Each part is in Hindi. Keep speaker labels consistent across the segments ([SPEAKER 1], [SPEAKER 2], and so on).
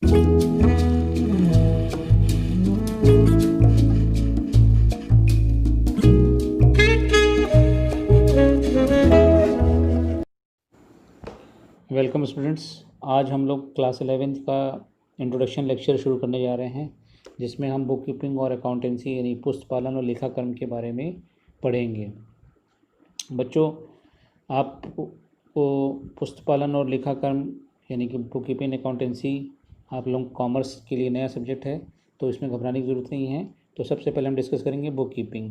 [SPEAKER 1] Welcome students. आज हम लोग क्लास 11th का इंट्रोडक्शन लेक्चर शुरू करने जा रहे हैं, जिसमें हम बुक कीपिंग और अकाउंटेंसी यानी पुस्तपालन और लेखाकर्म के बारे में पढ़ेंगे। बच्चों, आपको पुस्तपालन और लेखाकर्म यानी कि बुक कीपिंग अकाउंटेंसी आप लोग कॉमर्स के लिए नया सब्जेक्ट है, तो इसमें घबराने की ज़रूरत नहीं है। तो सबसे पहले हम डिस्कस करेंगे बुक कीपिंग।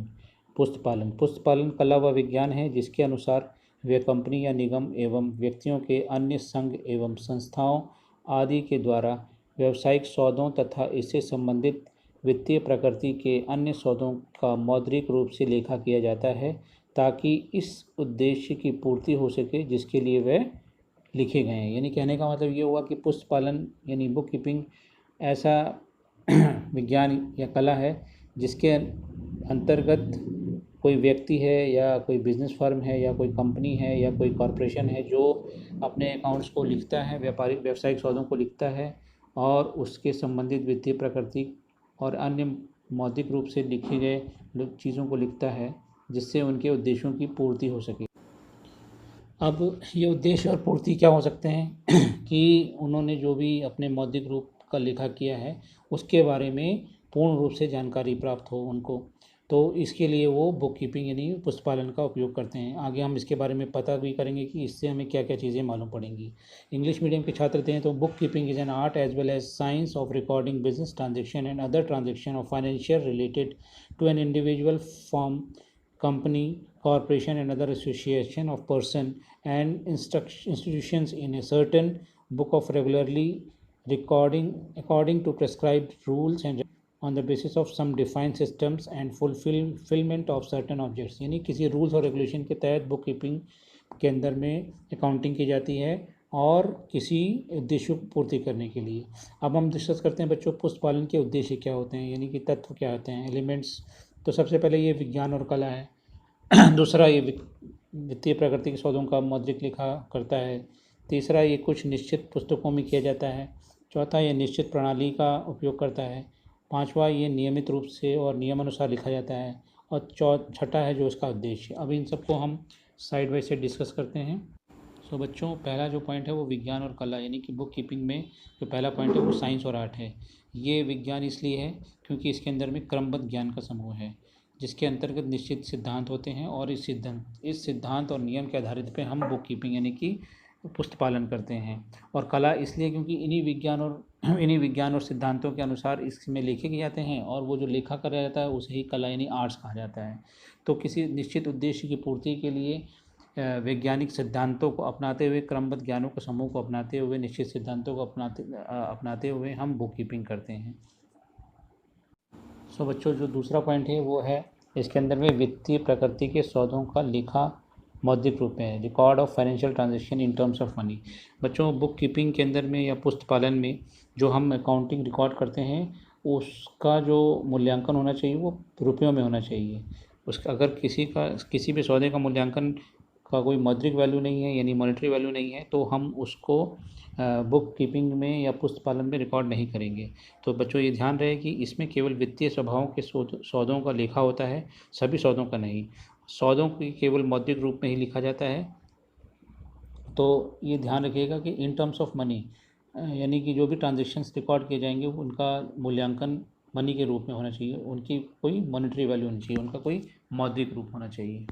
[SPEAKER 1] पुस्तपालन कला व विज्ञान है, जिसके अनुसार वे कंपनी या निगम एवं व्यक्तियों के अन्य संघ एवं संस्थाओं आदि के द्वारा व्यावसायिक सौदों तथा इससे संबंधित वित्तीय प्रकृति के अन्य सौदों का मौद्रिक रूप से लेखा किया जाता है, ताकि इस उद्देश्य की पूर्ति हो सके जिसके लिए वह लिखे गए हैं। यानी कहने का मतलब ये हुआ कि पुस्तपालन यानी बुक कीपिंग ऐसा विज्ञान या कला है जिसके अंतर्गत कोई व्यक्ति है या कोई बिज़नेस फर्म है या कोई कंपनी है या कोई कॉरपोरेशन है जो अपने अकाउंट्स को लिखता है, व्यावसायिक सौदों को लिखता है और उसके संबंधित वित्तीय प्रकृति और अन्य मौद्रिक रूप से लिखे गए चीज़ों को लिखता है, जिससे उनके उद्देश्यों की पूर्ति हो सके। अब ये उद्देश्य और पूर्ति क्या हो सकते हैं कि उन्होंने जो भी अपने मौद्रिक रूप का लेखा किया है उसके बारे में पूर्ण रूप से जानकारी प्राप्त हो उनको, तो इसके लिए वो बुक कीपिंग यानी पुस्तपालन का उपयोग करते हैं। आगे हम इसके बारे में पता भी करेंगे कि इससे हमें क्या क्या चीज़ें मालूम पड़ेंगी। इंग्लिश मीडियम के छात्र थे तो book keeping is an art as well as science of recording business transaction and other transaction of financial related to an individual form, company, corporation and other association of person and institutions in a certain book of regularly recording according to prescribed rules and on the basis of some defined systems and fulfillment of certain objects। यानी किसी रूल्स और रेगुलेशन के तहत बुक कीपिंग के अंदर में अकाउंटिंग की जाती है और किसी उद्देश्य को पूर्ति करने के लिए। अब हम डिस्कस करते हैं बच्चों पुस्तपालन के उद्देश्य क्या होते हैं, यानी कि तत्व क्या होते हैं, एलिमेंट्स। तो सबसे पहले ये विज्ञान और कला है। दूसरा ये वित्तीय प्रकृति के सौदों का मौद्रिक लेखा करता है। तीसरा ये कुछ निश्चित पुस्तकों में किया जाता है। चौथा ये निश्चित प्रणाली का उपयोग करता है। पांचवा ये नियमित रूप से और नियमानुसार लिखा जाता है। और छठा है जो इसका उद्देश्य। अब इन सबको हम साइड बाई साइड डिस्कस करते हैं। सो बच्चों, पहला जो पॉइंट है वो विज्ञान और कला यानी कि बुक कीपिंग में जो पहला पॉइंट है वो साइंस और आर्ट है। ये विज्ञान इसलिए है क्योंकि इसके अंदर में क्रमबद्ध ज्ञान का समूह है, जिसके अंतर्गत निश्चित सिद्धांत होते हैं और इस सिद्धांत और नियम के आधारित पे हम बुक कीपिंग यानी कि पुस्तपालन करते हैं। और कला इसलिए क्योंकि इन्हीं विज्ञान और सिद्धांतों के अनुसार इसमें लिखे गए जाते हैं और वो जो लेखा करा जाता है उसे ही कला यानी आर्ट्स कहा जाता है। तो किसी निश्चित उद्देश्य की पूर्ति के लिए वैज्ञानिक सिद्धांतों को अपनाते हुए, क्रमबद्ध ज्ञानों के समूह को अपनाते हुए, निश्चित सिद्धांतों को अपनाते हुए हम बुक कीपिंग करते हैं। सो बच्चों, जो दूसरा पॉइंट है वो है इसके अंदर में वित्तीय प्रकृति के सौदों का लेखा मौद्रिक रूप में है, record of financial transaction in terms of money. बच्चों, बुक कीपिंग के अंदर में या पुस्तपालन में जो हम अकाउंटिंग रिकॉर्ड करते हैं उसका जो मूल्यांकन होना चाहिए वो रुपयों में होना चाहिए। उसका अगर किसी भी सौदे का मूल्यांकन का कोई मौद्रिक वैल्यू नहीं है यानी मॉनेटरी वैल्यू नहीं है तो हम उसको बुक कीपिंग में या पुस्तपालन में रिकॉर्ड नहीं करेंगे। तो बच्चों ये ध्यान रहे कि इसमें केवल वित्तीय स्वभावों के सौदों का लेखा होता है, सभी सौदों का नहीं। सौदों की केवल मौद्रिक रूप में ही लिखा जाता है। तो ये ध्यान रखिएगा कि इन टर्म्स ऑफ मनी यानी कि जो भी ट्रांजेक्शन्स रिकॉर्ड किए जाएंगे उनका मूल्यांकन मनी के रूप में होना चाहिए, उनकी कोई मॉनेटरी वैल्यू होनी चाहिए, उनका कोई मौद्रिक रूप होना चाहिए।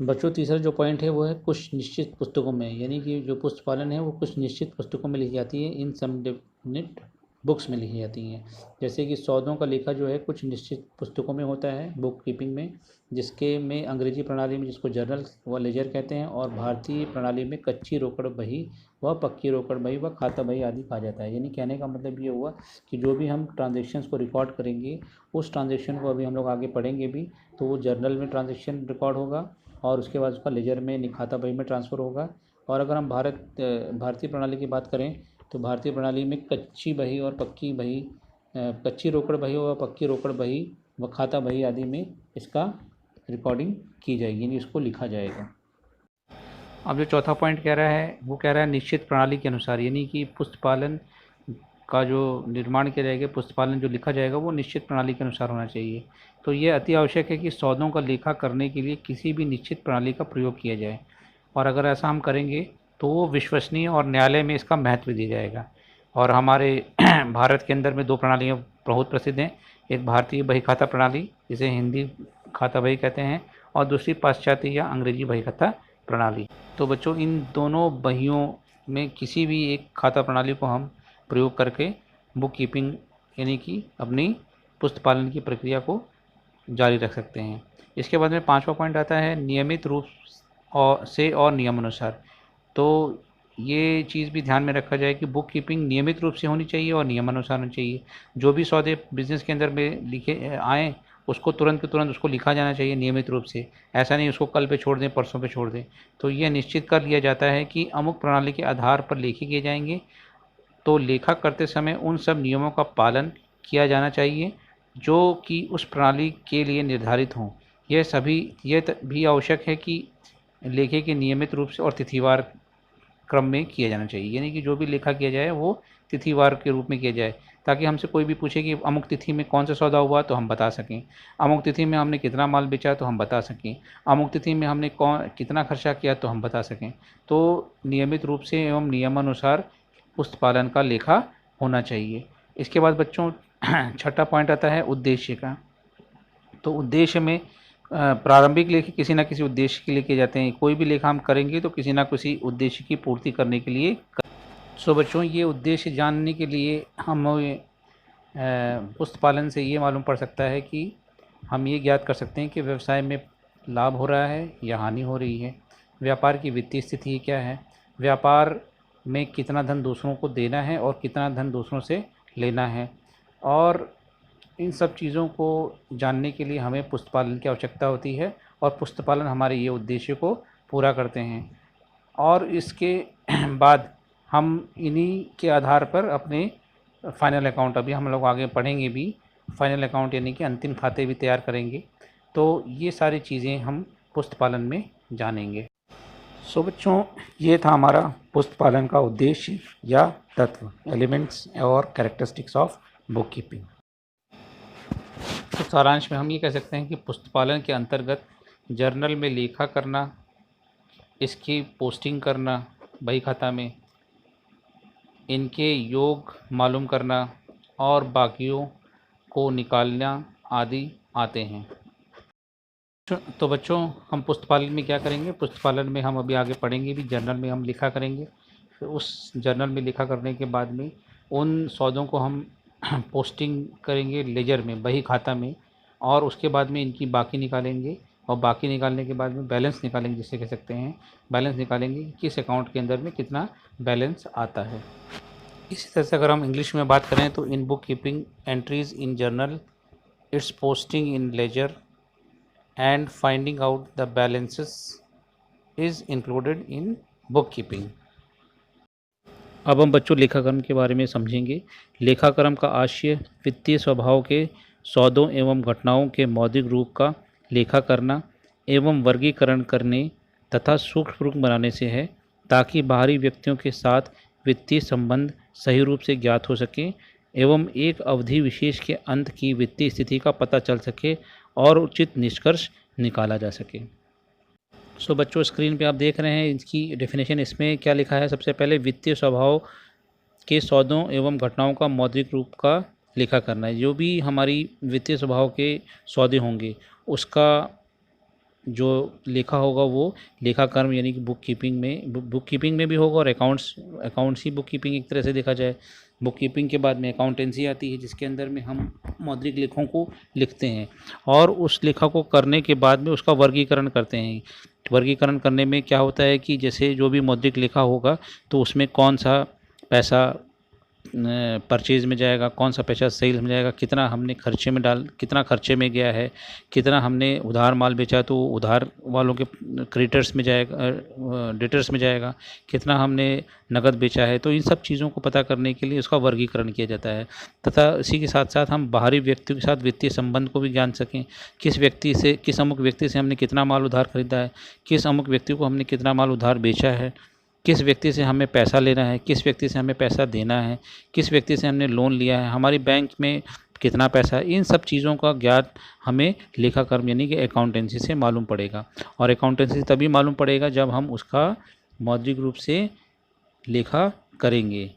[SPEAKER 1] बच्चों, तीसरा जो पॉइंट है वो है कुछ निश्चित पुस्तकों में, यानी कि जो पुस्तपालन है वो कुछ निश्चित पुस्तकों में लिखी जाती है, इन सम डेफिनिट बुक्स में लिखी जाती हैं। जैसे कि सौदों का लेखा जो है कुछ निश्चित पुस्तकों में होता है बुक कीपिंग में, जिसके में अंग्रेजी प्रणाली में जिसको जर्नल व लेजर कहते हैं और भारतीय प्रणाली में कच्ची रोकड़ बही व पक्की रोकड़ बही व खाता बही आदि कहा जाता है। यानी कहने का मतलब ये हुआ कि जो भी हम ट्रांजेक्शन्स को रिकॉर्ड करेंगे उस ट्रांजेक्शन को अभी हम लोग आगे पढ़ेंगे भी, तो वो जर्नल में ट्रांजेक्शन रिकॉर्ड होगा और उसके बाद उसका लेजर में खाता बही में ट्रांसफ़र होगा। और अगर हम भारतीय प्रणाली की बात करें तो भारतीय प्रणाली में कच्ची बही और पक्की बही, कच्ची रोकड़ बही और पक्की रोकड़ बही व खाता बही आदि में इसका रिकॉर्डिंग की जाएगी, यानी इसको लिखा जाएगा। अब जो चौथा पॉइंट कह रहा है वो कह रहा है निश्चित प्रणाली के अनुसार, यानी कि पुस्तपालन का जो निर्माण किया जाएगा, पुस्तपालन जो लिखा जाएगा वो निश्चित प्रणाली के अनुसार होना चाहिए। तो ये अति आवश्यक है कि सौदों का लेखा करने के लिए किसी भी निश्चित प्रणाली का प्रयोग किया जाए, और अगर ऐसा हम करेंगे तो वो विश्वसनीय और न्यायालय में इसका महत्व दिया जाएगा। और हमारे भारत के अंदर में दो प्रणालियाँ बहुत प्रसिद्ध हैं, एक भारतीय बही खाता प्रणाली जिसे हिंदी खाता बही कहते हैं, और दूसरी पाश्चात्य या अंग्रेजी बही खाता प्रणाली। तो बच्चों इन दोनों बहियों में किसी भी एक खाता प्रणाली को हम प्रयोग करके बुक कीपिंग यानी कि अपनी पुस्तपालन की प्रक्रिया को जारी रख सकते हैं। इसके बाद में पांचवा पॉइंट आता है नियमित रूप से और नियमानुसार। तो ये चीज़ भी ध्यान में रखा जाए कि बुक कीपिंग नियमित रूप से होनी चाहिए और नियमानुसार होनी चाहिए। जो भी सौदे बिजनेस के अंदर में लिखे आए उसको तुरंत के तुरंत उसको लिखा जाना चाहिए नियमित रूप से, ऐसा नहीं उसको कल पे छोड़ दें, परसों पे छोड़ दें। तो यह निश्चित कर लिया जाता है कि अमुक प्रणाली के आधार पर लेखे किए जाएंगे, तो लेखा करते समय उन सब नियमों का पालन किया जाना चाहिए जो कि उस प्रणाली के लिए निर्धारित हों। यह भी आवश्यक है कि लेखे के नियमित रूप से और तिथिवार क्रम में किया जाना चाहिए, यानी कि जो भी लेखा किया जाए वो तिथिवार के रूप में किया जाए, ताकि हमसे कोई भी पूछे कि अमुक तिथि में कौन सा सौदा हुआ तो हम बता सकें, अमुक तिथि में हमने कितना माल बेचा तो हम बता सकें, अमुक तिथि में हमने कितना खर्चा किया तो हम बता सकें। तो नियमित रूप से एवं नियमानुसार पुस्तपालन का लेखा होना चाहिए। इसके बाद बच्चों छठा पॉइंट आता है उद्देश्य का। तो उद्देश्य में प्रारंभिक लेखे किसी न किसी उद्देश्य के लिए किए जाते हैं। कोई भी लेखा हम करेंगे तो किसी न किसी उद्देश्य की पूर्ति करने के लिए। सो बच्चों ये उद्देश्य जानने के लिए हम पुस्तपालन से ये मालूम पड़ सकता है कि हम ये ज्ञात कर सकते हैं कि व्यवसाय में लाभ हो रहा है या हानि हो रही है, व्यापार की वित्तीय स्थिति क्या है, व्यापार में कितना धन दूसरों को देना है और कितना धन दूसरों से लेना है। और इन सब चीज़ों को जानने के लिए हमें पुस्तपालन की आवश्यकता होती है, और पुस्तपालन हमारे ये उद्देश्य को पूरा करते हैं। और इसके बाद हम इन्हीं के आधार पर अपने फाइनल अकाउंट, अभी हम लोग आगे पढ़ेंगे भी, फाइनल अकाउंट यानी कि अंतिम खाते भी तैयार करेंगे। तो ये सारी चीज़ें हम पुस्तपालन में जानेंगे। सो बच्चों ये था हमारा पुस्तपालन का उद्देश्य या तत्व, एलिमेंट्स और कैरेक्टरिस्टिक्स ऑफ बुक कीपिंग। तो सारांश में हम ये कह सकते हैं कि पुस्तपालन के अंतर्गत जर्नल में लेखा करना, इसकी पोस्टिंग करना बही खाता में, इनके योग मालूम करना और बाकियों को निकालना आदि आते हैं। तो बच्चों हम पुस्तपालन में क्या करेंगे, पुस्तपालन में हम अभी आगे पढ़ेंगे भी, जर्नल में हम लिखा करेंगे। फिर उस जर्नल में लिखा करने के बाद में उन सौदों को हम पोस्टिंग करेंगे लेजर में, बही खाता में, और उसके बाद में इनकी बाकी निकालेंगे, और बाकी निकालने के बाद में बैलेंस निकालेंगे, जिसे कह सकते हैं बैलेंस निकालेंगे कि किस अकाउंट के अंदर में कितना बैलेंस आता है। इसी तरह से अगर हम इंग्लिश में बात करें तो इन book keeping entries in journal, its posting in ledger and finding out the balances is included in book keeping. अब हम बच्चों लेखाक्रम के बारे में समझेंगे। लेखाक्रम का आशय वित्तीय स्वभाव के सौदों एवं घटनाओं के मौद्रिक रूप का लेखा करना एवं वर्गीकरण करने तथा सूक्ष्म रूप बनाने से है, ताकि बाहरी व्यक्तियों के साथ वित्तीय संबंध सही रूप से ज्ञात हो सके एवं एक अवधि विशेष के अंत की वित्तीय स्थिति का पता चल सके और उचित निष्कर्ष निकाला जा सके। सो बच्चों स्क्रीन पे आप देख रहे हैं इसकी डेफिनेशन। इसमें क्या लिखा है, सबसे पहले वित्तीय स्वभाव के सौदों एवं घटनाओं का मौद्रिक रूप का लेखा करना है। जो भी हमारी वित्तीय स्वभाव के सौदे होंगे उसका जो लेखा होगा वो लेखाकर्म यानी कि बुक कीपिंग में भी होगा, और अकाउंट्स ही बुक कीपिंग एक तरह से देखा जाए। बुक कीपिंग के बाद में अकाउंटेंसी आती है, जिसके अंदर में हम मौद्रिक लेखों को लिखते हैं, और उस लेखा को करने के बाद में उसका वर्गीकरण करते हैं। वर्गीकरण करने में क्या होता है कि जैसे जो भी मौद्रिक लेखा होगा तो उसमें कौन सा पैसा परचेज में जाएगा, कौन सा पैसा सेल्स में जाएगा, कितना हमने खर्चे में कितना खर्चे में गया है, कितना हमने उधार माल बेचा तो उधार वालों के क्रेडिटर्स में जाएगा, डेटर्स में जाएगा, कितना हमने नगद बेचा है। तो इन सब चीज़ों को पता करने के लिए उसका वर्गीकरण किया जाता है तथा इसी के साथ साथ हम बाहरी व्यक्तियों के साथ वित्तीय संबंध को भी जान सकें। किस अमुक व्यक्ति से हमने कितना माल उधार खरीदा है, किस अमुक व्यक्ति को हमने कितना माल उधार बेचा है, किस व्यक्ति से हमें पैसा लेना है, किस व्यक्ति से हमें पैसा देना है, किस व्यक्ति से हमने लोन लिया है, हमारी बैंक में कितना पैसा है। इन सब चीज़ों का ज्ञान हमें लेखाकर्म यानी कि अकाउंटेंसी से मालूम पड़ेगा। और अकाउंटेंसी तभी मालूम पड़ेगा जब हम उसका मौद्रिक रूप से लेखा करेंगे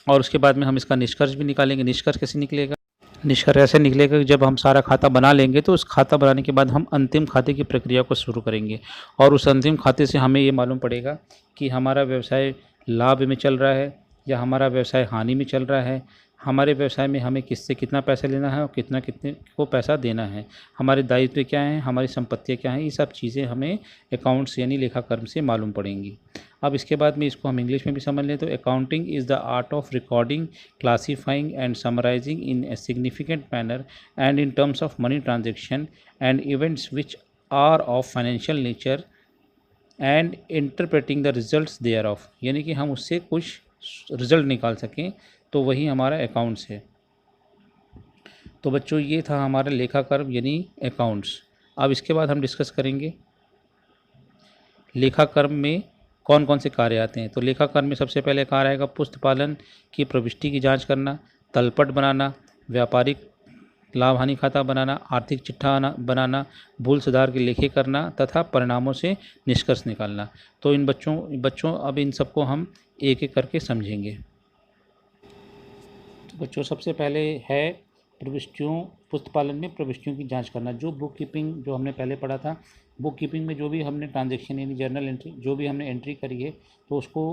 [SPEAKER 1] और उसके बाद में हम इसका निष्कर्ष भी निकालेंगे। निष्कर्ष कैसे निकलेगा? निष्कर्ष ऐसे निकलेगा कि जब हम सारा खाता बना लेंगे तो उस खाता बनाने के बाद हम अंतिम खाते की प्रक्रिया को शुरू करेंगे और उस अंतिम खाते से हमें ये मालूम पड़ेगा कि हमारा व्यवसाय लाभ में चल रहा है या हमारा व्यवसाय हानि में चल रहा है, हमारे व्यवसाय में हमें किससे कितना पैसा लेना है और कितने को पैसा देना है, हमारे दायित्व क्या हैं, हमारी संपत्तियाँ क्या हैं। ये सब चीज़ें हमें अकाउंट्स यानी लेखाकर्म से मालूम पड़ेंगी। अब इसके बाद में इसको हम इंग्लिश में भी समझ लें तो accounting is the art of recording, classifying and summarising in a significant manner and in terms of money transaction and events which are of financial nature and interpreting the results thereof, यानी कि हम उससे कुछ रिजल्ट निकाल सकें, तो वही हमारा अकाउंट्स है। तो बच्चों ये था हमारा लेखाकर्म यानी अकाउंट्स। अब इसके बाद हम डिस्कस करेंगे लेखाकर्म में कौन कौन से कार्य आते हैं। तो लेखाकर्म में सबसे पहले कार्य आएगा पुस्त पालन की प्रविष्टि की जांच करना, तलपट बनाना, व्यापारिक लाभ हानि खाता बनाना, आर्थिक चिट्ठा बनाना, भूल सुधार के लेखे करना तथा परिणामों से निष्कर्ष निकालना। तो इन बच्चों अब इन सबको हम एक एक करके समझेंगे। तो बच्चों सबसे पहले है पुस्तपालन में प्रविष्टियों की जांच करना। जो बुक कीपिंग जो हमने पहले पढ़ा था, बुक कीपिंग में जो भी हमने ट्रांजैक्शन यानी जर्नल एंट्री जो भी हमने एंट्री करी है तो उसको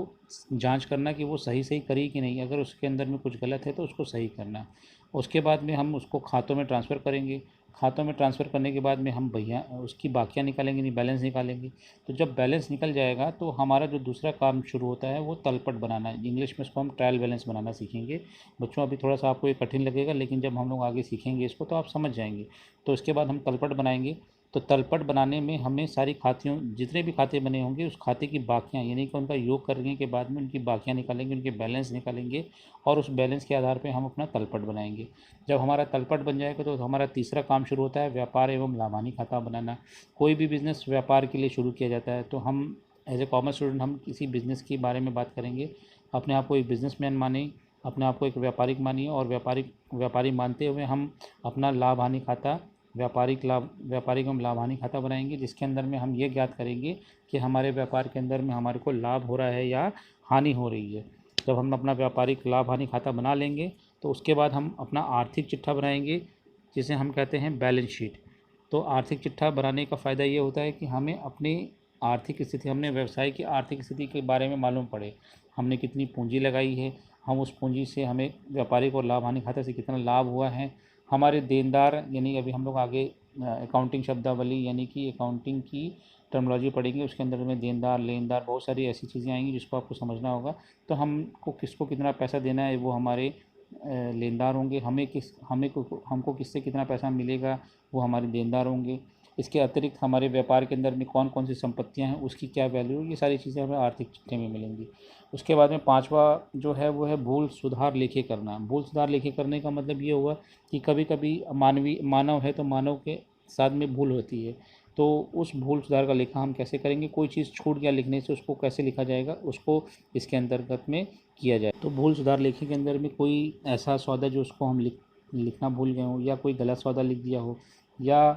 [SPEAKER 1] जांच करना कि वो सही करी कि नहीं, अगर उसके अंदर में कुछ गलत है तो उसको सही करना। उसके बाद में हम उसको खातों में ट्रांसफ़र करेंगे। खातों में ट्रांसफ़र करने के बाद में हम भैया उसकी बाकियाँ निकालेंगे, नहीं बैलेंस निकालेंगे। तो जब बैलेंस निकल जाएगा तो हमारा जो दूसरा काम शुरू होता है वो तलपट बनाना है। इंग्लिश में इसको हम ट्रायल बैलेंस बनाना सीखेंगे। बच्चों अभी थोड़ा सा आपको ये कठिन लगेगा, लेकिन जब हम लोग आगे सीखेंगे इसको तो आप समझ जाएंगे। तो इसके बाद हम तलपट बनाएंगे। तो तलपट बनाने में हमें सारी खातियों जितने भी खाते बने होंगे उस खाते की बाकियाँ यानी कि उनका योग करने के बाद में उनकी बाकियाँ निकालेंगे, उनके बैलेंस निकालेंगे और उस बैलेंस के आधार पे हम अपना तलपट बनाएंगे। जब हमारा तलपट बन जाएगा तो हमारा तीसरा काम शुरू होता है व्यापार एवं लाभ हानि खाता बनाना। कोई भी बिज़नेस व्यापार के लिए शुरू किया जाता है तो हम एज ए कॉमर्स स्टूडेंट हम किसी बिज़नेस के बारे में बात करेंगे। अपने आप को एक बिजनेसमैन माने, अपने आप को एक व्यापारिक मानिए और व्यापारी मानते हुए हम अपना लाभ हानि खाता व्यापारिक एवं लाभ हानि खाता बनाएंगे, जिसके अंदर में हम ये ज्ञात करेंगे कि हमारे व्यापार के अंदर में हमारे को लाभ हो रहा है या हानि हो रही है। जब हम अपना व्यापारिक लाभ हानि खाता बना लेंगे तो उसके बाद हम अपना आर्थिक चिट्ठा बनाएंगे जिसे हम कहते हैं बैलेंस शीट। तो आर्थिक चिट्ठा बनाने का फ़ायदा ये होता है कि हमें अपनी आर्थिक स्थिति, हमने व्यवसाय की आर्थिक स्थिति के बारे में मालूम पड़े, हमने कितनी पूंजी लगाई है, हम उस पूंजी से हमें व्यापारिक और लाभ हानि खाते से कितना लाभ हुआ है, हमारे देनदार यानी अभी हम लोग आगे अकाउंटिंग शब्दावली यानी कि अकाउंटिंग की टर्मोलॉजी पढ़ेंगे, उसके अंदर में देनदार लेनदार बहुत सारी ऐसी चीज़ें आएंगी जिसको आपको समझना होगा। तो हमको किसको कितना पैसा देना है वो हमारे लेनदार होंगे, हमको किससे कितना पैसा मिलेगा वो हमारे देनदार होंगे। इसके अतिरिक्त हमारे व्यापार के अंदर में कौन कौन सी संपत्तियां हैं उसकी क्या वैल्यू, ये सारी चीज़ें हमें आर्थिक चिट्ठे में मिलेंगी। उसके बाद में पांचवा जो है वो है भूल सुधार लेखे करना। भूल सुधार लेखे करने का मतलब ये हुआ कि कभी कभी मानव है तो मानव के साथ में भूल होती है, तो उस भूल सुधार का लेखा हम कैसे करेंगे, कोई चीज़ छूट गया लिखने से उसको कैसे लिखा जाएगा, उसको इसके अंतर्गत में किया जाए। तो भूल सुधार लेखे के अंदर में कोई ऐसा सौदा जो उसको हम लिखना भूल गए हो, या कोई गलत सौदा लिख दिया हो, या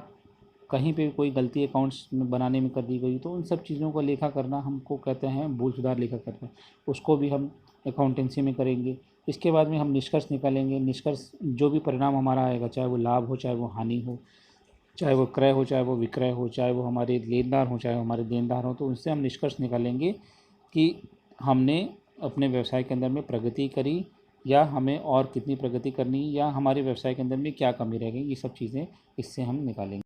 [SPEAKER 1] कहीं पे कोई गलती अकाउंट्स में बनाने में कर दी गई, तो उन सब चीज़ों का लेखा करना हमको कहते हैं भूल सुधार लेखा करना। उसको भी हम अकाउंटेंसी में करेंगे। इसके बाद में हम निष्कर्ष निकालेंगे। निष्कर्ष जो भी परिणाम हमारा आएगा, चाहे वो लाभ हो, चाहे वो हानि हो, चाहे वो क्रय हो, चाहे वो विक्रय हो, चाहे वो हमारे लेनदार हो, चाहे वो हमारे देनदार हो, तो उनसे हम निष्कर्ष निकालेंगे कि हमने अपने व्यवसाय के अंदर में प्रगति करी या हमें और कितनी प्रगति करनी, या हमारे व्यवसाय के अंदर में क्या कमी रह गई, ये सब चीज़ें इससे हम निकालेंगे।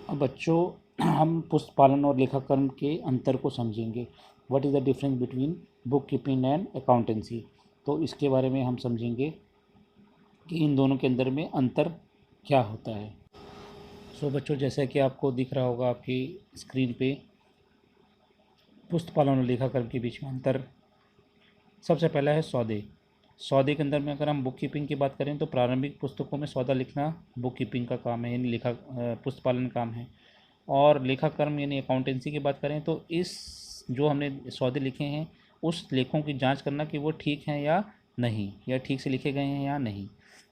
[SPEAKER 1] अब बच्चों हम पुस्तक पालन और लेखाकर्म के अंतर को समझेंगे। What is the difference between book keeping and accountancy. तो इसके बारे में हम समझेंगे कि इन दोनों के अंदर में अंतर क्या होता है। सो बच्चों, जैसा कि आपको दिख रहा होगा आपकी स्क्रीन पे, पुस्तपालन और लेखाकर्म के बीच में अंतर सबसे पहला है सौदे। सौदे के अंदर में अगर हम बुक कीपिंग की बात करें तो प्रारंभिक पुस्तकों में सौदा लिखना बुक कीपिंग का काम है, यानी पुस्तपालन काम है। और लेखाकर्म यानी अकाउंटेंसी की बात करें तो इस जो हमने सौदे लिखे हैं उस लेखों की जांच करना कि वो ठीक हैं या नहीं, या ठीक से लिखे गए हैं या नहीं।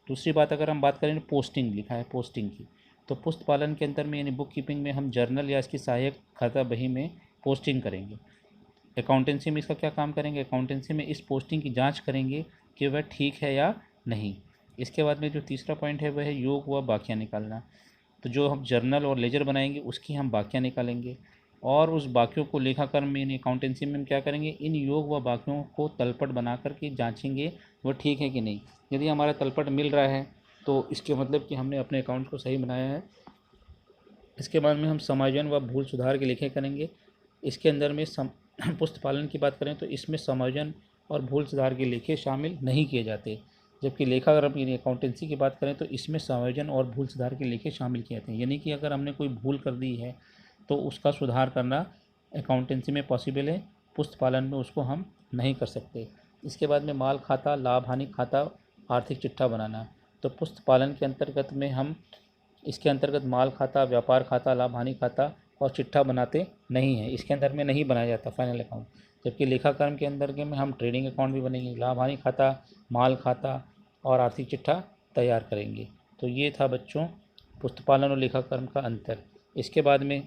[SPEAKER 1] दूसरी बात, अगर हम बात करें पोस्टिंग लिखा है पोस्टिंग की, तो पुस्तपालन के अंदर में यानी बुक कीपिंग में हम जर्नल या इसकी सहायक खाता बही में पोस्टिंग करेंगे। अकाउंटेंसी में इसका क्या काम करेंगे, अकाउंटेंसी में इस पोस्टिंग की जांच करेंगे कि वह ठीक है या नहीं। इसके बाद में जो तीसरा पॉइंट है वह है योग व बाकियाँ निकालना। तो जो हम जर्नल और लेजर बनाएंगे उसकी हम बाकियाँ निकालेंगे और उस बाकियों को लेखाकर्म में यानी अकाउंटेंसी में हम क्या करेंगे, इन योग व बाकियों को तलपट बना करके जांचेंगे वह ठीक है कि नहीं। यदि हमारा तलपट मिल रहा है तो इसके मतलब कि हमने अपने अकाउंट को सही बनाया है। इसके बाद में हम समायोजन व भूल सुधार के लेखे करेंगे। इसके अंदर में पुस्तपालन की बात करें तो इसमें समायोजन और भूल सुधार के लेखे शामिल नहीं किए जाते, जबकि लेखाकर्म यानी अकाउंटेंसी की बात करें तो इसमें समायोजन और भूल सुधार के लेखे शामिल किए जाते हैं। यानी कि अगर हमने कोई भूल कर दी है तो उसका सुधार करना अकाउंटेंसी में पॉसिबल है, पुस्तपालन में उसको हम नहीं कर सकते। इसके बाद में माल खाता, लाभ हानि खाता, आर्थिक चिट्ठा बनाना। तो पुस्तपालन के अंतर्गत में हम इसके अंतर्गत माल खाता, व्यापार खाता, लाभ हानि खाता और चिट्ठा बनाते नहीं हैं, इसके अंदर में नहीं बनाया जाता फाइनल अकाउंट। जबकि लेखाकर्म के अंदर के में हम ट्रेडिंग अकाउंट भी बनेंगे, लाभ हानि खाता, माल खाता और आर्थिक चिट्ठा तैयार करेंगे। तो ये था बच्चों पुस्तपालन और लेखाकर्म का अंतर। इसके बाद में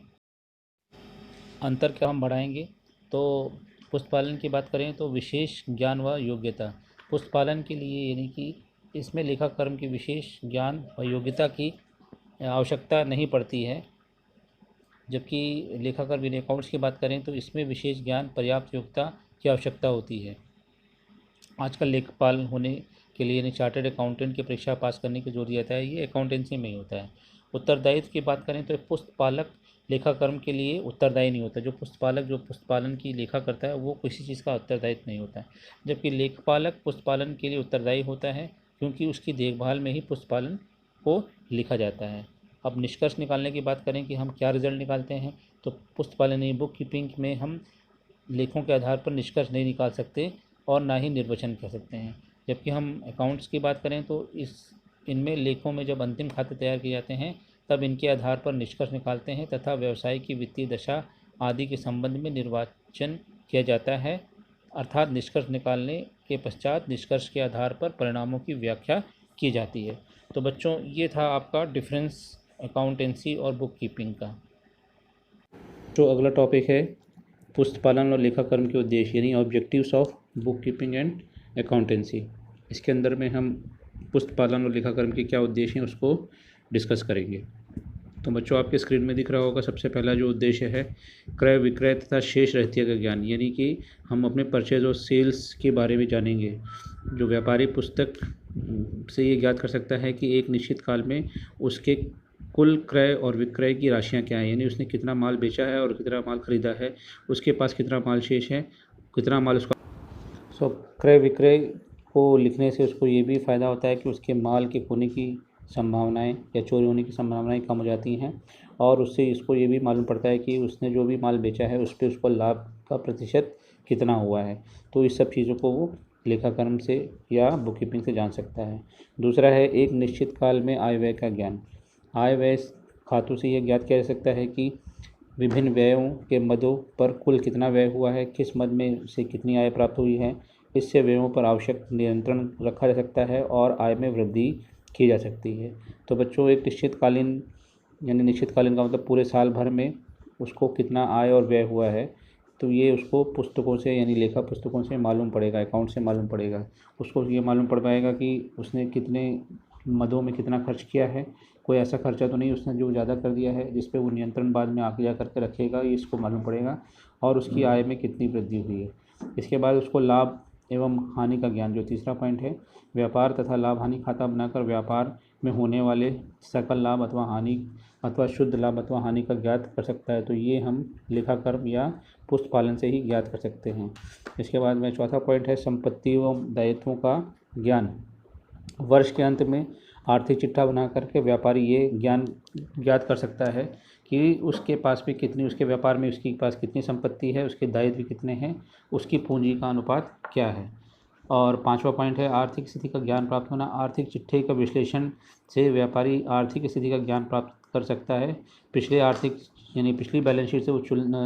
[SPEAKER 1] अंतर क्या हम बढ़ाएंगे, तो पुस्तपालन की बात करें तो विशेष ज्ञान व योग्यता। पुस्तपालन के लिए यानी कि इसमें लेखाकर्म की विशेष ज्ञान व योग्यता की आवश्यकता नहीं पड़ती है, जबकि लेखाकर्म यानी अकाउंट्स की बात करें तो इसमें विशेष ज्ञान, पर्याप्त योग्यता की आवश्यकता होती है। आजकल लेखपाल होने के लिए यानी चार्टर्ड अकाउंटेंट की परीक्षा पास करने की जरूरत है, ये अकाउंटेंसी में ही होता है। उत्तरदायित्व की बात करें तो पुस्तपालक लेखाकर्म के लिए उत्तरदायी नहीं होता। जो पुस्तपालन की लेखा करता है वो किसी चीज़ का उत्तरदायित्व नहीं होता है, जबकि लेखपालक पुस्तपालन के लिए उत्तरदायी होता है, क्योंकि उसकी देखभाल में ही पुस्तपालन को लिखा जाता है। अब निष्कर्ष निकालने की बात करें कि हम क्या रिजल्ट निकालते हैं, तो पुस्तपालन यानी बुक कीपिंग में हम लेखों के आधार पर निष्कर्ष नहीं निकाल सकते और ना ही निर्वचन कर सकते हैं। जबकि हम अकाउंट्स की बात करें तो इनमें लेखों में जब अंतिम खाते तैयार किए जाते हैं तब इनके आधार पर निष्कर्ष निकालते हैं तथा व्यवसाय की वित्तीय दशा आदि के संबंध में निर्वाचन किया जाता है। अर्थात निष्कर्ष निकालने के पश्चात निष्कर्ष के आधार पर परिणामों की व्याख्या की जाती है। तो बच्चों, ये था आपका डिफरेंस अकाउंटेंसी और बुक कीपिंग का। जो अगला टॉपिक है पुस्तपालन और लेखाकर्म के उद्देश्य यानी objectives of book keeping and accountancy. इसके अंदर में हम पुस्तपालन और लेखाकर्म के क्या उद्देश्य हैं उसको डिस्कस करेंगे। तो बच्चों, आपके स्क्रीन में दिख रहा होगा सबसे पहला जो उद्देश्य है क्रय विक्रय तथा शेष रहतिया का ज्ञान, यानी कि हम अपने परचेज और सेल्स के बारे में जानेंगे। जो व्यापारी पुस्तक से ये ज्ञात कर सकता है कि एक निश्चित काल में उसके कुल क्रय और विक्रय की राशियां क्या हैं, यानी उसने कितना माल बेचा है और कितना माल खरीदा है, उसके पास कितना माल शेष है, कितना माल उसका। क्रय विक्रय को लिखने से उसको ये भी फ़ायदा होता है कि उसके माल के खोने की संभावनाएं या चोरी होने की संभावनाएं कम हो जाती हैं, और उससे इसको ये भी मालूम पड़ता है कि उसने जो भी माल बेचा है उस पर उसको लाभ का प्रतिशत कितना हुआ है। तो इस सब चीज़ों को वो लेखाकर्म से या बुक कीपिंग से जान सकता है। दूसरा है एक निश्चित काल में आय व्यय का ज्ञान। आय व्यय खातों से यह ज्ञात किया जा सकता है कि विभिन्न व्ययों के मदों पर कुल कितना व्यय हुआ है, किस मद में से कितनी आय प्राप्त हुई है। इससे व्ययों पर आवश्यक नियंत्रण रखा जा सकता है और आय में वृद्धि की जा सकती है। तो बच्चों, एक निश्चितकालीन यानी निश्चितकालीन का मतलब पूरे साल भर में उसको कितना आय और व्यय हुआ है, तो ये उसको पुस्तकों से यानी लेखा पुस्तकों से मालूम पड़ेगा, अकाउंट से मालूम पड़ेगा। उसको ये मालूम पड़ पाएगा कि उसने कितने मदों में कितना खर्च किया है, कोई ऐसा खर्चा तो नहीं उसने जो ज़्यादा कर दिया है जिस पे वो नियंत्रण बाद में आगे जा करके रखेगा, ये इसको मालूम पड़ेगा, और उसकी आय में कितनी वृद्धि हुई है। इसके बाद उसको लाभ एवं हानि का ज्ञान, जो तीसरा पॉइंट है। व्यापार तथा लाभ हानि खाता बनाकर व्यापार में होने वाले सकल लाभ अथवा हानि अथवा शुद्ध लाभ अथवा हानि का ज्ञात कर सकता है। तो ये हम लेखाकर्म या पुस्तपालन से ही ज्ञात कर सकते हैं। इसके बाद में चौथा पॉइंट है संपत्ति एवं दायित्वों का ज्ञान। वर्ष के अंत में आर्थिक चिट्ठा बना करके व्यापारी ये ज्ञान ज्ञात कर सकता है कि उसके पास में कितनी, उसके व्यापार में उसके पास कितनी संपत्ति है, उसके दायित्व कितने हैं, उसकी पूंजी का अनुपात क्या है। और पांचवा पॉइंट है आर्थिक स्थिति का ज्ञान प्राप्त होना। आर्थिक चिट्ठे का विश्लेषण से व्यापारी आर्थिक स्थिति का ज्ञान प्राप्त कर सकता है। पिछले आर्थिक यानी पिछली बैलेंस शीट से वो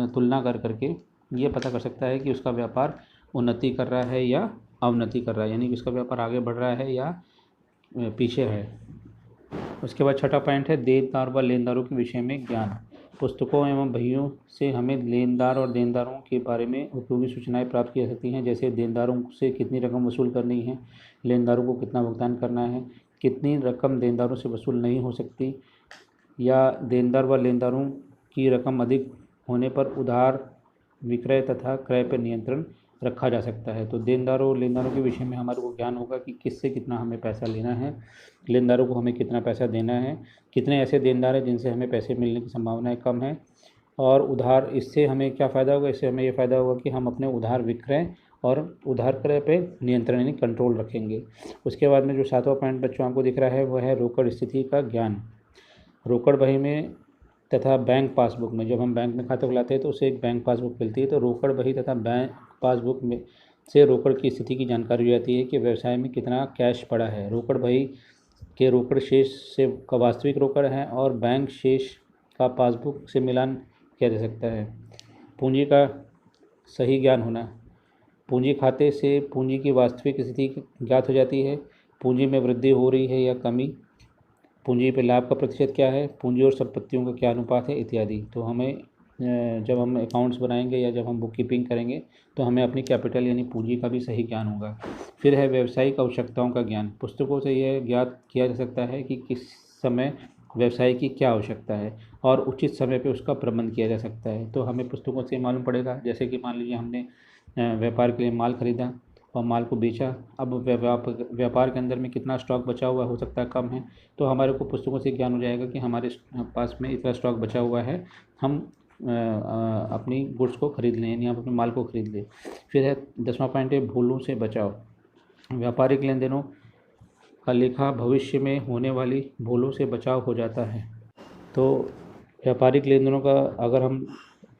[SPEAKER 1] तुलना कर करके ये पता कर सकता है कि उसका व्यापार उन्नति कर रहा है या अवनति कर रहा है, यानी कि उसका व्यापार आगे बढ़ रहा है या पीछे है। उसके बाद छठा पॉइंट है देनदार व लेनदारों के विषय में ज्ञान। पुस्तकों एवं बहियों से हमें लेनदार और देनदारों के बारे में उपयोगी सूचनाएं प्राप्त की जा सकती हैं, जैसे देनदारों से कितनी रकम वसूल करनी है, लेनदारों को कितना भुगतान करना है, कितनी रकम देनदारों से वसूल नहीं हो सकती, या देनदार व लेनदारों की रकम अधिक होने पर उधार विक्रय तथा क्रय पर नियंत्रण रखा जा सकता है। तो देनदारों और लेनदारों के विषय में हमारे को ज्ञान होगा कि किससे कितना हमें पैसा लेना है, लेनदारों को हमें कितना पैसा देना है, कितने ऐसे देनदार हैं जिनसे हमें पैसे मिलने की संभावनाएं कम है, और उधार, इससे हमें क्या फ़ायदा होगा, इससे हमें ये फ़ायदा होगा कि हम अपने उधार विक्रय और उधार क्रय पे नियंत्रण यानी कंट्रोल रखेंगे। उसके बाद में जो सातवां पॉइंट बच्चों आपको दिख रहा है वह है रोकड़ स्थिति का ज्ञान। रोकड़ बही में तथा बैंक पासबुक में, जब हम बैंक में खाता खुलाते हैं तो उसे एक बैंक पासबुक मिलती है, तो रोकड़ बही तथा बैंक पासबुक में से रोकड़ की स्थिति की जानकारी हो जाती है कि व्यवसाय में कितना कैश पड़ा है। रोकड़ बही के रोकड़ शेष से का वास्तविक रोकड़ है और बैंक शेष का पासबुक से मिलान किया जा सकता है। पूंजी का सही ज्ञान होना। पूंजी खाते से पूंजी की वास्तविक स्थिति ज्ञात हो जाती है। पूंजी में वृद्धि हो रही है या कमी, पूंजी पे लाभ का प्रतिशत क्या है, पूंजी और संपत्तियों का क्या अनुपात है, इत्यादि। तो हमें जब हम अकाउंट्स बनाएंगे या जब हम बुक कीपिंग करेंगे तो हमें अपनी कैपिटल यानी पूंजी का भी सही ज्ञान होगा। फिर है व्यावसायिक आवश्यकताओं का ज्ञान। पुस्तकों से यह ज्ञात किया जा सकता है कि किस समय व्यवसाय की क्या आवश्यकता है और उचित समय पे उसका प्रबंध किया जा सकता है। तो हमें पुस्तकों से मालूम पड़ेगा, जैसे कि मान लीजिए हमने व्यापार के लिए माल खरीदा और माल को बेचा, अब व्यापार के अंदर में कितना स्टॉक बचा हुआ हो सकता है कम है, तो हमारे को पुस्तकों से ज्ञान हो जाएगा कि हमारे पास में इतना स्टॉक बचा हुआ है, हम अपनी गुड्स को खरीद लें यानी हम अपने माल को खरीद लें। फिर है 10वां पॉइंट है भूलों से बचाव। व्यापारिक लेन देनों का लेखा भविष्य में होने वाली भूलों से बचाव हो जाता है। तो व्यापारिक लेन देनों का अगर हम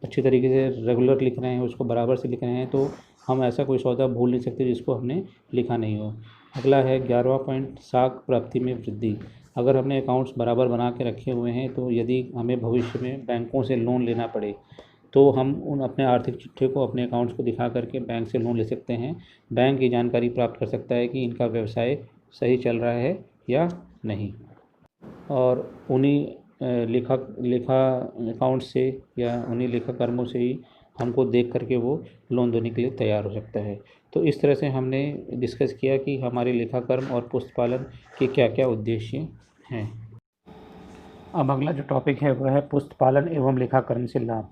[SPEAKER 1] अच्छी तरीके से रेगुलर लिख रहे हैं, उसको बराबर से लिख रहे हैं, तो हम ऐसा कोई सौदा भूल नहीं सकते जिसको हमने लिखा नहीं हो। अगला है 11वां पॉइंट साख प्राप्ति में वृद्धि। अगर हमने अकाउंट्स बराबर बना के रखे हुए हैं तो यदि हमें भविष्य में बैंकों से लोन लेना पड़े तो हम उन अपने आर्थिक चिट्ठे को, अपने अकाउंट्स को दिखा करके बैंक से लोन ले सकते हैं। बैंक की जानकारी प्राप्त कर सकता है कि इनका व्यवसाय सही चल रहा है या नहीं, और उन्हीं लेखा अकाउंट से या उन्हीं लेखा कर्मों से ही हमको देख करके वो लोन देने के लिए तैयार हो सकता है। तो इस तरह से हमने डिस्कस किया कि हमारे लेखाकर्म और पुस्तपालन के क्या क्या उद्देश्य हैं। अब अगला जो टॉपिक है वह है पुस्तपालन एवं लेखाकर्म से लाभ,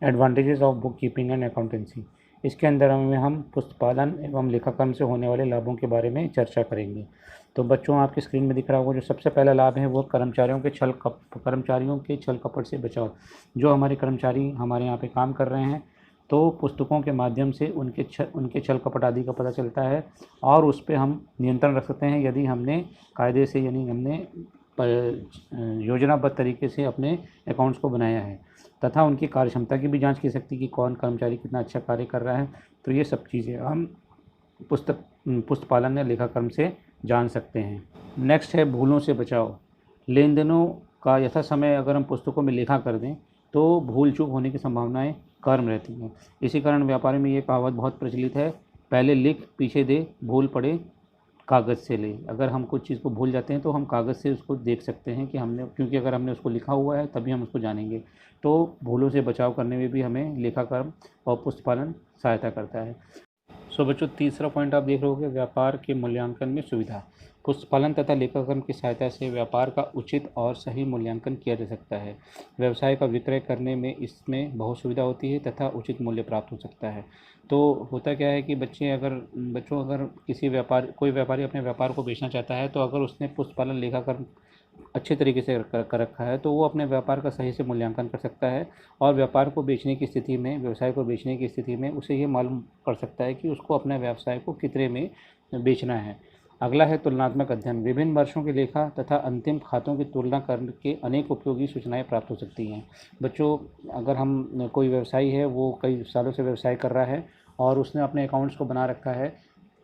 [SPEAKER 1] advantages of book keeping and accountancy. इसके अंदर हम पुस्तपालन एवं लेखाकर्म से होने वाले लाभों के बारे में चर्चा करेंगे। तो बच्चों आपकी स्क्रीन में दिख रहा होगा, जो सबसे पहला लाभ है वो कर्मचारियों के छल कपट से बचाव। जो हमारे कर्मचारी हमारे यहाँ पे काम कर रहे हैं तो पुस्तकों के माध्यम से उनके छल कपट आदि का पता चलता है और उस पर हम नियंत्रण रख सकते हैं यदि हमने कायदे से यानी हमने योजनाबद्ध तरीके से अपने अकाउंट्स को बनाया है, तथा उनकी कार्य क्षमता की भी जांच की सकती है कि कौन कर्मचारी कितना अच्छा कार्य कर रहा है। तो ये सब चीज़ें हम पुस्तपालन या लेखाकर्म से जान सकते हैं। नेक्स्ट है भूलों से बचाव। लेन देनों का यथा समय अगर हम पुस्तकों में लेखा कर दें तो भूल चूक होने की संभावनाएं कम रहती हैं। इसी कारण व्यापार में ये कहावत बहुत प्रचलित है, पहले लिख पीछे दे, भूल पड़े कागज़ से ले। अगर हम कुछ चीज़ को भूल जाते हैं तो हम कागज़ से उसको देख सकते हैं कि हमने, क्योंकि अगर हमने उसको लिखा हुआ है तभी हम उसको जानेंगे। तो भूलों से बचाव करने में भी हमें लेखाकर्म और पुस्तपालन सहायता करता है। सो बच्चों, तीसरा पॉइंट आप देख रहे होंगे व्यापार के मूल्यांकन में सुविधा। पुस्तपालन तथा लेखाकर्म की सहायता से व्यापार का उचित और सही मूल्यांकन किया जा सकता है। व्यवसाय का विक्रय करने में इसमें बहुत सुविधा होती है तथा उचित मूल्य प्राप्त हो सकता है। तो होता क्या है कि बच्चों अगर कोई व्यापारी अपने व्यापार को बेचना चाहता है, तो अगर उसने पुस्तपालन लेखाकरण अच्छे तरीके से कर रखा है, तो वो अपने व्यापार का सही से मूल्यांकन कर सकता है और व्यवसाय को बेचने की स्थिति में उसे ये मालूम पड़ सकता है कि उसको अपने व्यवसाय को कितने में बेचना है। अगला है तुलनात्मक अध्ययन। विभिन्न वर्षों के लेखा तथा अंतिम खातों की तुलना करके अनेक उपयोगी सूचनाएं प्राप्त हो सकती हैं। बच्चों, अगर हम कोई व्यवसायी है, वो कई सालों से व्यवसाय कर रहा है और उसने अपने अकाउंट्स को बना रखा है,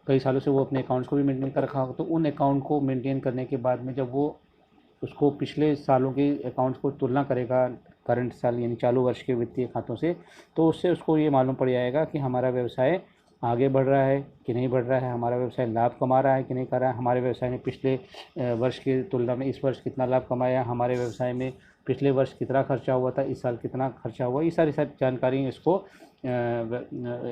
[SPEAKER 1] कई सालों से वो अपने अकाउंट्स को भी मेंटेन कर रखा होगा, तो उन अकाउंट को मेंटेन करने के बाद में जब वो उसको पिछले सालों के अकाउंट्स को तुलना करेगा करंट साल यानी चालू वर्ष के वित्तीय खातों से, तो उससे उसको ये मालूम पड़ जाएगा कि हमारा व्यवसाय आगे बढ़ रहा है कि नहीं बढ़ रहा है, हमारा व्यवसाय लाभ कमा रहा है कि नहीं कर रहा है, हमारे व्यवसाय ने पिछले वर्ष की तुलना में इस वर्ष कितना लाभ कमाया, हमारे व्यवसाय में पिछले वर्ष कितना खर्चा हुआ था, इस साल कितना खर्चा हुआ। ये सारी जानकारी इसको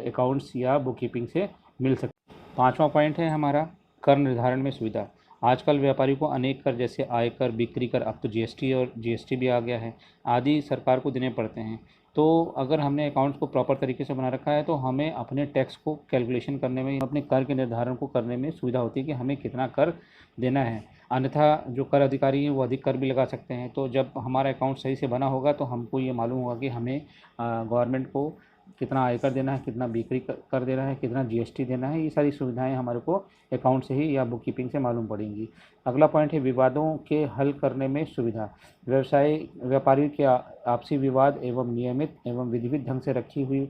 [SPEAKER 1] अकाउंट्स या बुक कीपिंग से मिल सकती है। 5वां पॉइंट है हमारा कर निर्धारण में सुविधा। आजकल व्यापारी को अनेक कर जैसे आयकर, बिक्री कर, अब तो जीएसटी भी आ गया है, आदि सरकार को देने पड़ते हैं। तो अगर हमने अकाउंट्स को प्रॉपर तरीके से बना रखा है, तो हमें अपने टैक्स को कैलकुलेशन करने में, अपने कर के निर्धारण को करने में सुविधा होती है कि हमें कितना कर देना है। अन्यथा जो कर अधिकारी हैं वो अधिक कर भी लगा सकते हैं। तो जब हमारा अकाउंट सही से बना होगा, तो हमको ये मालूम होगा कि हमें गवर्नमेंट को कितना आयकर देना है, कितना बिक्री कर देना है, कितना जीएसटी देना है। ये सारी सुविधाएं हमारे को अकाउंट से ही या बुक कीपिंग से मालूम पड़ेंगी। अगला पॉइंट है विवादों के हल करने में सुविधा। व्यापारी के आपसी विवाद एवं नियमित एवं विधिवत ढंग से रखी हुई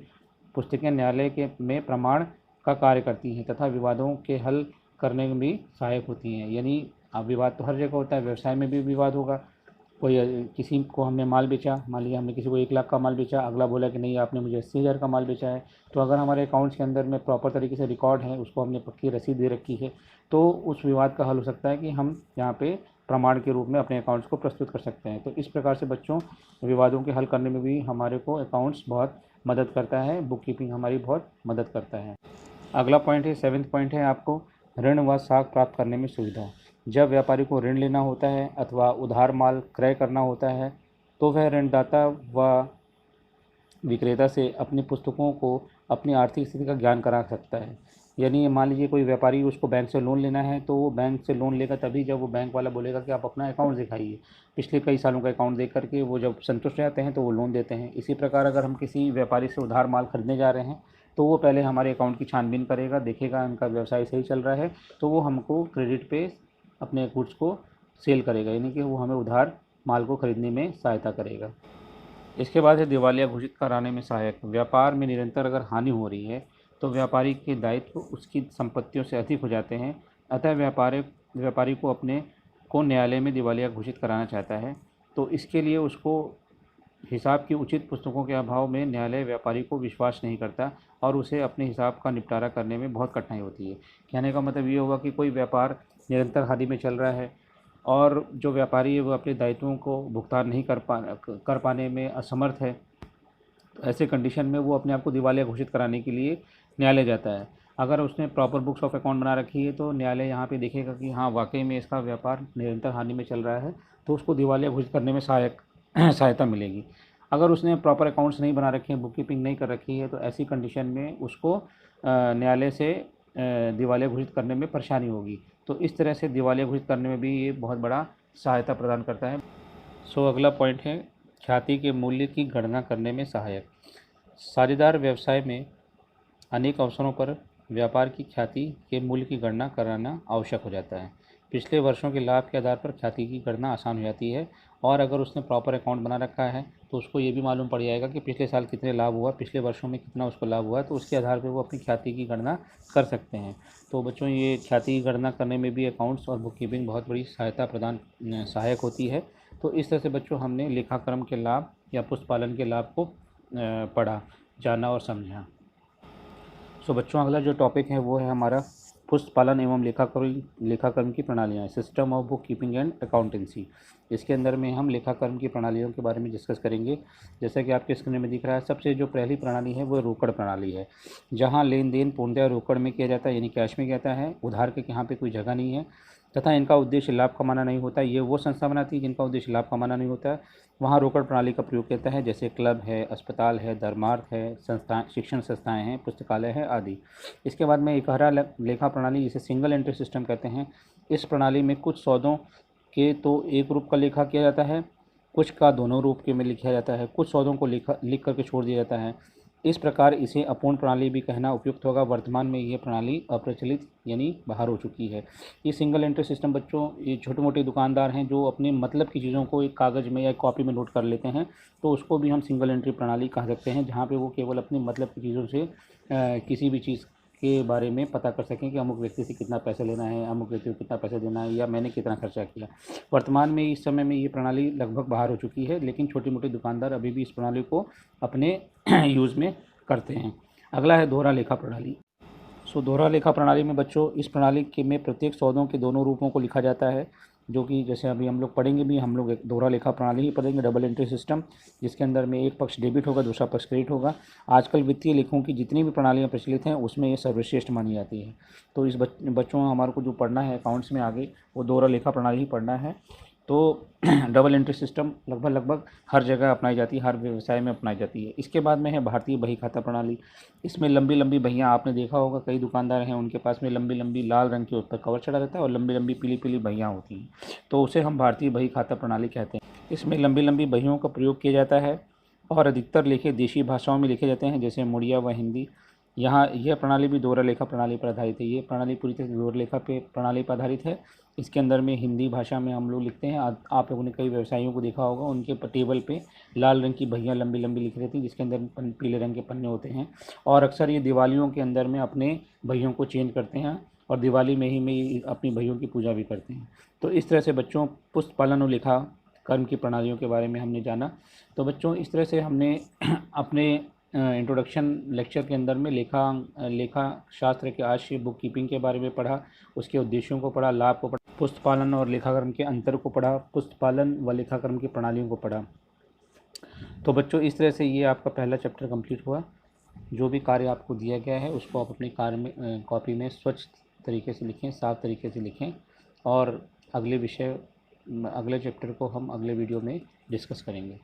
[SPEAKER 1] पुस्तकें न्यायालय में प्रमाण का कार्य करती हैं तथा विवादों के हल करने में भी सहायक होती हैं। यानी अब विवाद तो हर जगह होता है, व्यवसाय में भी विवाद होगा। कोई किसी को हमने माल बेचा, मान लिया हमने किसी को 1 लाख का माल बेचा, अगला बोला कि नहीं आपने मुझे 80,000 का माल बेचा है। तो अगर हमारे अकाउंट्स के अंदर में प्रॉपर तरीके से रिकॉर्ड है, उसको हमने पक्की रसीद दे रखी है, तो उस विवाद का हल हो सकता है कि हम यहाँ पे प्रमाण के रूप में अपने अकाउंट्स को प्रस्तुत कर सकते हैं। तो इस प्रकार से बच्चों, विवादों के हल करने में भी हमारे को अकाउंट्स बहुत मदद करता है, बुक कीपिंग हमारी बहुत मदद करता है। अगला पॉइंट है 7वां पॉइंट है आपको ऋण व साख प्राप्त करने में सुविधा। जब व्यापारी को ऋण लेना होता है अथवा उधार माल क्रय करना होता है, तो वह ऋणदाता व विक्रेता से अपनी पुस्तकों को अपनी आर्थिक स्थिति का ज्ञान करा सकता है। यानी मान लीजिए कोई व्यापारी, उसको बैंक से लोन लेना है, तो वो बैंक से लोन लेगा तभी जब वो बैंक वाला बोलेगा कि आप अपना अकाउंट दिखाइए। पिछले कई सालों का अकाउंट देख करके वो जब संतुष्ट रहते हैं तो वो लोन देते हैं। इसी प्रकार अगर हम किसी व्यापारी से उधार माल खरीदने जा रहे हैं, तो वो पहले हमारे अकाउंट की छानबीन करेगा, देखेगा उनका व्यवसाय सही चल रहा है, तो वो हमको क्रेडिट पे अपने गुड्स को सेल करेगा, यानी कि वो हमें उधार माल को खरीदने में सहायता करेगा। इसके बाद है दिवालिया घोषित कराने में सहायक। व्यापार में निरंतर अगर हानि हो रही है, तो व्यापारी के दायित्व उसकी संपत्तियों से अधिक हो जाते हैं। अतः व्यापारी को अपने को न्यायालय में दिवालिया घोषित कराना चाहता है, तो इसके लिए उसको हिसाब की उचित पुस्तकों के अभाव में न्यायालय व्यापारी को विश्वास नहीं करता और उसे अपने हिसाब का निपटारा करने में बहुत कठिनाई होती है। कहने का मतलब ये होगा कि कोई व्यापार निरंतर हानि में चल रहा है और जो व्यापारी है वो अपने दायित्वों को भुगतान नहीं कर पाने में असमर्थ है, तो ऐसे कंडीशन में वो अपने आप को दिवालिया घोषित कराने के लिए न्यायालय जाता है। अगर उसने प्रॉपर बुक्स ऑफ अकाउंट बना रखी है, तो न्यायालय यहाँ पे देखेगा कि हाँ वाकई में इसका व्यापार निरंतर हानि में चल रहा है, तो उसको दिवालिया घोषित करने में सहायता मिलेगी। अगर उसने प्रॉपर अकाउंट्स नहीं बना रखे हैं, बुक कीपिंग नहीं कर रखी है, तो ऐसी कंडीशन में उसको न्यायालय से दिवालिया घोषित करने में परेशानी होगी। तो इस तरह से दिवालिया घोषित करने में भी ये बहुत बड़ा सहायता प्रदान करता है। अगला पॉइंट है ख्याति के मूल्य की गणना करने में सहायक। साझेदार व्यवसाय में अनेक अवसरों पर व्यापार की ख्याति के मूल्य की गणना कराना आवश्यक हो जाता है। पिछले वर्षों के लाभ के आधार पर ख्याति की गणना आसान हो जाती है और अगर उसने प्रॉपर अकाउंट बना रखा है, तो उसको ये भी मालूम पड़ जाएगा कि पिछले साल कितने लाभ हुआ, पिछले वर्षों में कितना उसको लाभ हुआ, तो उसके आधार पर वो अपनी ख्याति की गणना कर सकते हैं। तो बच्चों, ये ख्याति की गणना करने में भी अकाउंट्स और बुक कीपिंग बहुत बड़ी सहायक होती है। तो इस तरह से बच्चों, हमने लेखाक्रम के लाभ या पुस्तपालन के लाभ को पढ़ा, जाना और समझा। बच्चों, अगला जो टॉपिक है वो है हमारा पुस्तपालन एवं लेखाकर्म की प्रणालियाँ, system of book keeping and accountancy. इसके अंदर में हम लेखाकर्म की प्रणालियों के बारे में डिस्कस करेंगे। जैसा कि आपके स्क्रीन में दिख रहा है, सबसे जो पहली प्रणाली है वो रोकड़ प्रणाली है, जहाँ लेन देन पूर्णतः रोकड़ में किया जाता है, यानी कैश में किया जाता है। उधार के यहाँ पे कोई जगह नहीं है। तथा इनका उद्देश्य लाभ कमाना नहीं होता। ये वो संस्था बनाती है जिनका उद्देश्य लाभ कमाना नहीं होता है। वहाँ रोकड़ प्रणाली का प्रयोग किया है, जैसे क्लब है, अस्पताल है, धर्मार्थ है, संस्थाएं, शिक्षण संस्थाएं हैं, पुस्तकालय है आदि। इसके बाद में एकहरा लेखा प्रणाली, जिसे सिंगल एंट्री सिस्टम कहते हैं। इस प्रणाली में कुछ सौदों के तो एक रूप का लेखा किया जाता है, कुछ का दोनों रूप के में लिखा जाता है, कुछ सौदों को लिख करके छोड़ दिया जाता है। इस प्रकार इसे अपूर्ण प्रणाली भी कहना उपयुक्त होगा। वर्तमान में ये प्रणाली अप्रचलित यानी बाहर हो चुकी है। ये सिंगल एंट्री सिस्टम बच्चों, ये छोटे मोटे दुकानदार हैं जो अपने मतलब की चीज़ों को एक कागज़ में या एक कॉपी में नोट कर लेते हैं, तो उसको भी हम सिंगल एंट्री प्रणाली कह सकते हैं, जहाँ पे वो केवल अपने मतलब की चीज़ों से किसी भी चीज़ के बारे में पता कर सकें कि अमुक व्यक्ति से कितना पैसा लेना है, अमुक व्यक्ति को कितना पैसा देना है, या मैंने कितना खर्चा किया। वर्तमान में इस समय में ये प्रणाली लगभग बाहर हो चुकी है, लेकिन छोटे मोटे दुकानदार अभी भी इस प्रणाली को अपने यूज़ में करते हैं। अगला है दोहरा लेखा प्रणाली। दोहरा लेखा प्रणाली में बच्चों, इस प्रणाली के में प्रत्येक सौदों के दोनों रूपों को लिखा जाता है, जो कि जैसे अभी हम लोग पढ़ेंगे भी, हम लोग एक दोहरा लेखा प्रणाली ही पढ़ेंगे, डबल एंट्री सिस्टम, जिसके अंदर में एक पक्ष डेबिट होगा, दूसरा पक्ष क्रेडिट होगा। आजकल वित्तीय लेखों की जितनी भी प्रणालियाँ प्रचलित हैं उसमें ये सर्वश्रेष्ठ मानी जाती है। तो इस बच्चों हमारे को जो पढ़ना है अकाउंट्स में आगे, वो दोहरा लेखा प्रणाली ही पढ़ना है। तो डबल एंट्री सिस्टम लगभग हर जगह अपनाई जाती है, हर व्यवसाय में अपनाई जाती है। इसके बाद में है भारतीय बही खाता प्रणाली। इसमें लंबी लंबी बहियाँ, आपने देखा होगा कई दुकानदार हैं उनके पास में लंबी लंबी लाल रंग के ऊपर कवर चढ़ा रहता है और लंबी लंबी पीली पीली बहियाँ होती हैं, तो उसे हम भारतीय बही खाता प्रणाली कहते हैं। इसमें लंबी लंबी बहियों का प्रयोग किया जाता है और अधिकतर लेखे देशी भाषाओं में लिखे जाते हैं, जैसे मुड़िया व हिंदी। यहाँ यह प्रणाली भी दोहरा लेखा प्रणाली पर आधारित है। ये प्रणाली पूरी तरह से दोहरा लेखा प्रणाली पर आधारित है। इसके अंदर में हिंदी भाषा में हम लोग लिखते हैं। आप लोगों ने कई व्यवसायियों को देखा होगा, उनके टेबल पे लाल रंग की बहियाँ लंबी लंबी लिखी रहती हैं, जिसके अंदर पीले रंग के पन्ने होते हैं, और अक्सर ये दिवालियों के अंदर में अपने बहियों को चेंज करते हैं और दिवाली में ही अपनी बहियों की पूजा भी करते हैं। तो इस तरह से बच्चों पुस्तक पालन और लेखा कर्म की प्रणालियों के बारे में हमने जाना। तो बच्चों इस तरह से हमने अपने इंट्रोडक्शन लेक्चर के अंदर में लेखा शास्त्र के आशय बुक कीपिंग के बारे में पढ़ा, उसके उद्देश्यों को पढ़ा, लाभ को पढ़ा, पुस्तक पालन और लेखाकर्म के अंतर को पढ़ा, पुस्तक पालन व लेखाकर्म की प्रणालियों को पढ़ा। तो बच्चों इस तरह से ये आपका पहला चैप्टर कंप्लीट हुआ। जो भी कार्य आपको दिया गया है उसको आप अपने कार्य में कॉपी में स्वच्छ तरीके से लिखें, साफ तरीके से लिखें, और अगले चैप्टर को हम अगले वीडियो में डिस्कस करेंगे।